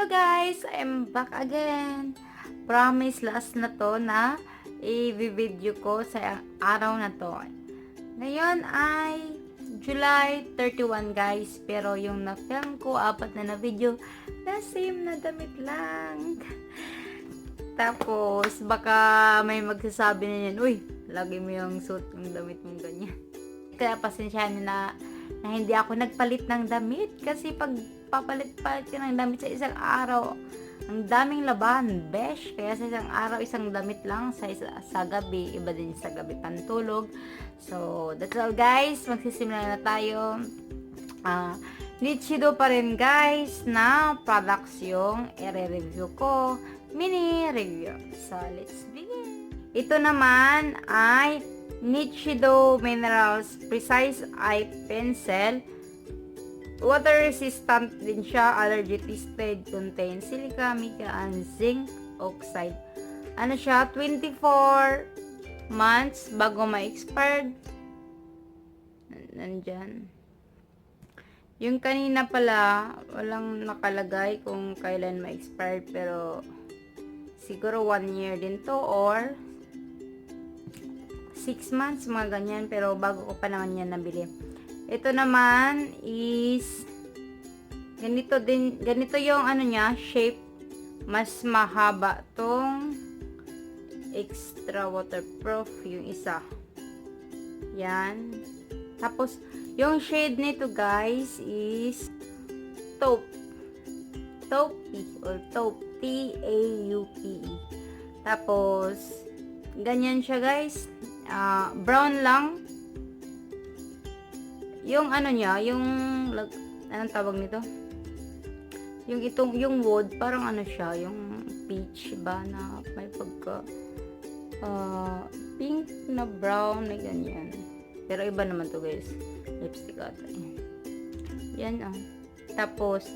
Hello guys! I'm back again. Promise last na to na i-video ko sa araw na to. Ngayon ay July 31 guys. Pero yung na-film ko, 4 na video, na same na damit lang. Tapos baka may magsasabi na yan, uy, lagi mo yung suit ng damit mong ganyan. Kaya pasensyahan na hindi ako nagpalit ng damit kasi pag papalit-palit ka ng damit sa isang araw, ang daming laban, besh. Kaya sa isang araw, isang damit lang, sa gabi, iba din sa gabi pantulog. So, that's all guys. Magsisimula na tayo. Nichido pa rin guys na products yung i-review ko. Mini review. So, let's begin. Ito naman ay Nichido Minerals Precise Eye Pencil. Water resistant din siya, allergy tested, contains silica, mica, and zinc oxide. Ano siya, 24 months bago ma-expired. Nandyan. Yung kanina pala, walang nakalagay kung kailan ma-expired, pero siguro 1 year din to or 6 months, mga ganyan, pero bago ko pa naman yan nabili. Ito naman is ganito din, ganito yung ano niya, shape. Mas mahaba tong extra waterproof yung isa. Yan. Tapos yung shade nito guys is taupe. Taupe or taupe, T-A-U-P-E. Tapos ganyan siya guys. Brown lang. Yung ano niya, yung anong tawag nito? Yung wood, parang ano siya, yung peach ba na may pagka pink na brown na ganyan. Pero iba naman to guys. Lipstick ata. Yan Tapos,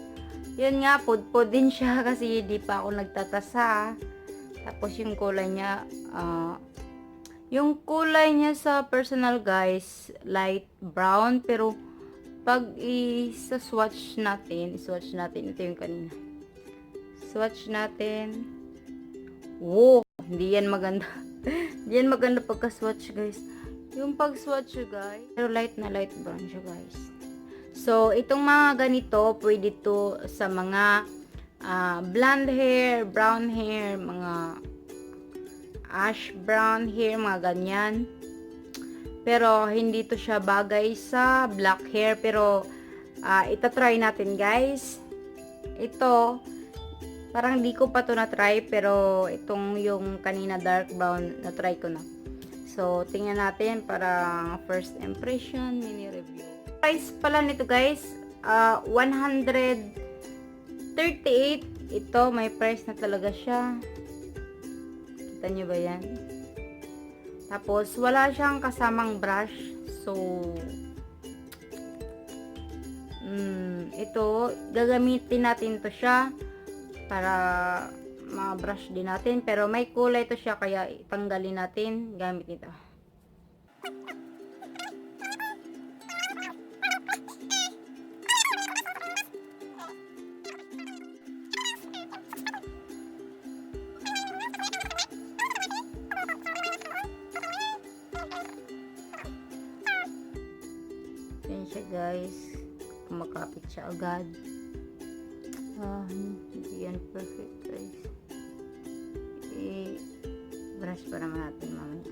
yun nga, pudpud din siya kasi di pa ako nagtatasa. Tapos yung kulay niya, yung kulay niya sa personal guys, light brown, pero pag i-swatch natin, ito yung kanina. Swatch natin. Wow, hindi yan maganda. Hindi yan maganda pagka-swatch guys. Yung pag-swatch guys, pero light na light brown siya guys. So, itong mga ganito, pwede to sa mga blonde hair, brown hair, mga ash brown hair, mga ganyan. Pero hindi to siya bagay sa black hair, pero itatry natin guys. Ito parang di ko pa to na try, pero itong yung kanina dark brown na try ko na. So tingnan natin para first impression, mini review. Price pala nito guys, 138. Ito may price na talaga siya. Kita nyo ba yan? Tapos, wala siyang kasamang brush. So, ito, gagamitin natin to siya para ma-brush din natin. Pero may kulay to siya, kaya tanggalin natin gamit nito. Yan siya guys, kumakapit siya agad. Hindi yan perfect guys. I-brush pa naman natin mamaya.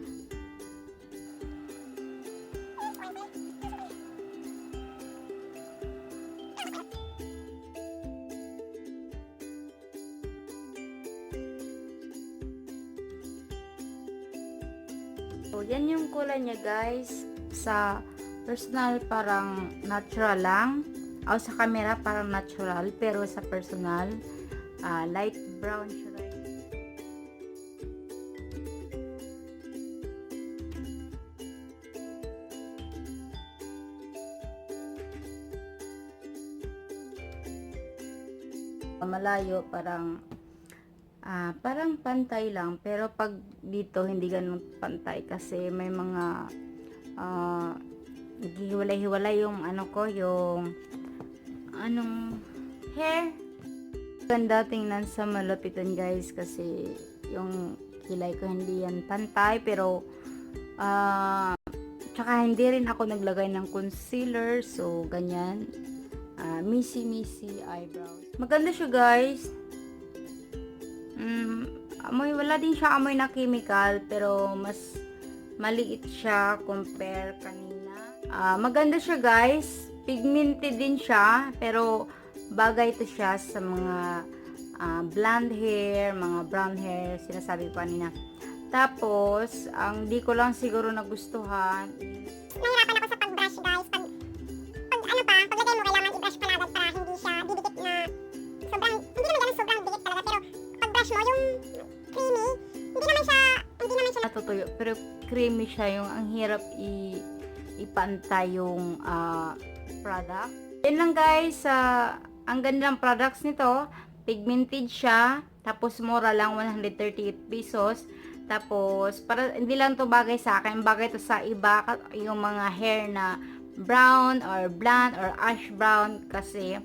So yan yung kulay niya guys. Sa personal parang natural lang, o sa camera parang natural, pero sa personal light brown siya guys. Malayo parang parang pantay lang, pero pag dito hindi ganun pantay kasi may mga naghihiwalay-hiwalay yung ano ko, yung anong hair. Ganda tingnan sa malapitan guys kasi yung kilay ko hindi yan pantay, pero tsaka hindi rin ako naglagay ng concealer, so ganyan. Missy eyebrows. Maganda siya guys. Wala din siya amoy na chemical, pero mas maliit siya compare kanina. Maganda siya guys. Pigmented din siya, pero bagay ito siya sa mga blonde hair, mga brown hair, sinasabi ko kanina. Tapos, ang di ko lang siguro nagustuhan is nahirapan ako sa pag-brush guys. Paglagay mo kailangan i-brush pa agad para hindi siya didikit na sobrang, hindi naman ganun sobrang dikit talaga, pero pag-brush mo yung creamy, hindi naman siya natutuyo, pero creamy siya, yung ang hirap ipantay yung product. Yan lang guys, ang ganda ng products nito, pigmented siya, tapos mura lang, 138 pesos. Tapos, para hindi lang to bagay sa akin, bagay to sa iba, yung mga hair na brown or blonde or ash brown, kasi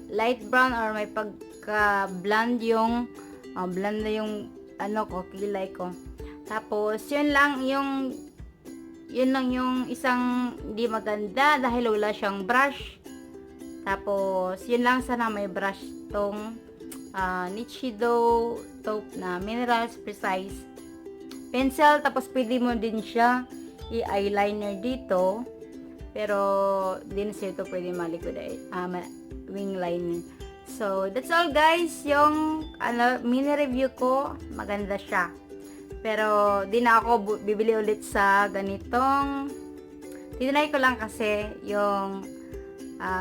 light brown or may pagka-blonde yung blonde yung kilay ko. Tapos, yun lang yung isang hindi maganda dahil wala siyang brush. Tapos, yun lang, sana may brush tong NICHIDO taupe na minerals precise pencil. Tapos pwede mo din siya i-eyeliner dito, pero din siya ito pwede malikod wing liner. So that's all guys, yung mini review ko, maganda siya, pero di na ako bibili ulit sa ganitong. Tinry ko lang kasi yung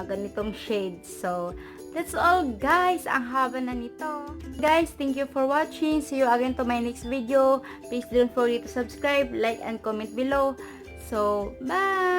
ganitong shade. So that's all guys, ang haba na nito. Guys, thank you for watching. See you again to my next video. Please don't forget to subscribe, like, and comment below. So, bye!